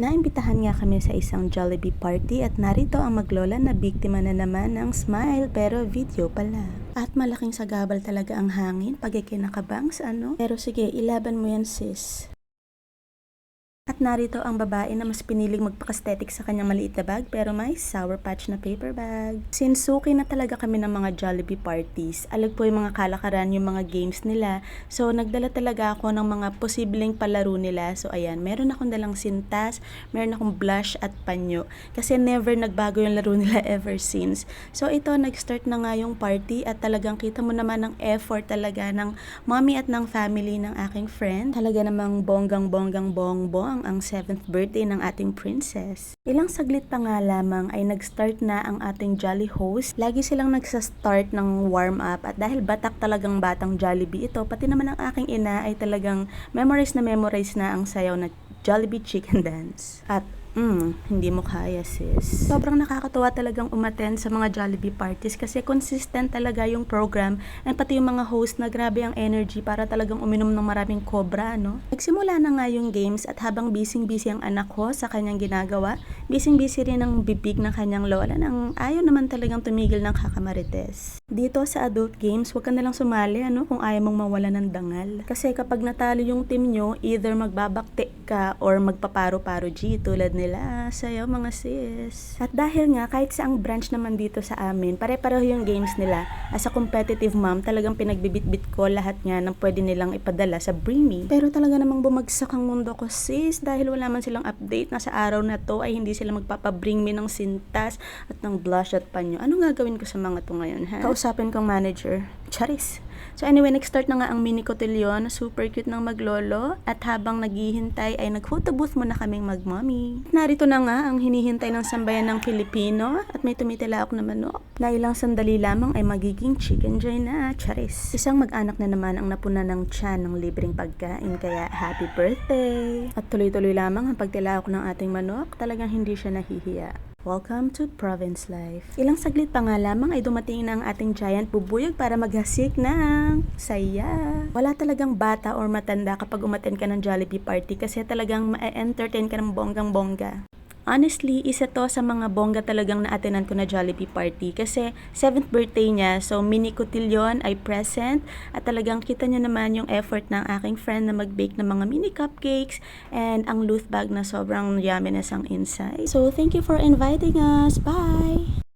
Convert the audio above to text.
Naimbitahan nga kami sa isang Jollibee party at narito ang maglola na biktima na naman ng smile pero video pala. At malaking sagabal talaga ang hangin pag ikinakabangs Pero sige, ilaban mo yan sis. At narito ang babae na mas piniling magpaka-aesthetic sa kanyang maliit na bag pero may Sour Patch na paper bag. Sinsuki na talaga kami ng mga Jollibee parties. Alag po yung mga kalakaran, yung mga games nila. So nagdala talaga ako ng mga posibleng palaro nila. So ayan, meron akong dalang sintas, meron akong blush at panyo. Kasi never nagbago yung laro nila ever since. So ito, nag-start na nga yung party at talagang kita mo naman ang effort talaga ng mommy at ng family ng aking friend. Talaga namang bonggang-bonggang bongbong ang 7th birthday ng ating princess. Ilang saglit pa nga lamang ay nag-start na ang ating Jolly host. Lagi silang nagsa-start ng warm-up at dahil batak talagang batang Jollibee ito, pati naman ang aking ina ay talagang memorize na ang sayaw na Jollibee Chicken Dance. At hindi mo kaya sis. Sobrang nakakatuwa talagang umattend sa mga Jollibee parties kasi consistent talaga yung program and pati yung mga host na grabe ang energy para talagang uminom ng maraming cobra, no? Nagsimula na nga yung games at habang busy ang anak ko sa kanyang ginagawa, busy rin ang bibig ng kanyang lola nang ayaw naman talagang tumigil ng kakamarites. Dito sa adult games, huwag ka nalang sumali kung ayaw mong mawala ng dangal. Kasi kapag natalo yung team nyo, either magbabakti ka or magpaparo-paro G tulad nila. Sayo mga sis. At dahil nga kahit saang branch naman dito sa amin, pare-pareho yung games nila. As a competitive mom, talagang pinagbibit-bit ko lahat nga ng pwede nilang ipadala sa Bring Me. Pero talaga namang bumagsak ang mundo ko sis dahil wala man silang update na sa araw na to ay hindi sila magpapabring me ng sintas at ng blush at panyo. Anong gagawin ko sa mga to ngayon ha? Kausapin kong manager. Charis. So anyway, nag-start na nga ang mini cotillion. Super cute ng maglolo. At habang naghihintay ay nag-photo booth muna kaming mag-mommy. Narito na nga ang hinihintay ng sambayan ng Pilipino. At may tumitilaok na manok. Na ilang sandali lamang ay magiging chicken joy na. Charis. Isang mag-anak na naman ang napuna ng tiyan ng libreng pagkain. Kaya happy birthday! At tuloy-tuloy lamang ang pagtilaok ng ating manok. Talagang hindi siya nahihiya. Welcome to province life. Ilang saglit pa nga lamang ay dumating na ang ating giant bubuyog para maghasik ng saya. Wala talagang bata or matanda kapag umattend ka ng Jollibee party kasi talagang ma-entertain ka ng bonggang-bongga. Honestly, isa to sa mga bongga talagang na-attendan ko na Jollibee party kasi 7th birthday niya, so mini cotillion ay present at talagang kita niyo naman yung effort ng aking friend na mag-bake ng mga mini cupcakes and ang loot bag na sobrang yumminess ang inside. So, thank you for inviting us. Bye!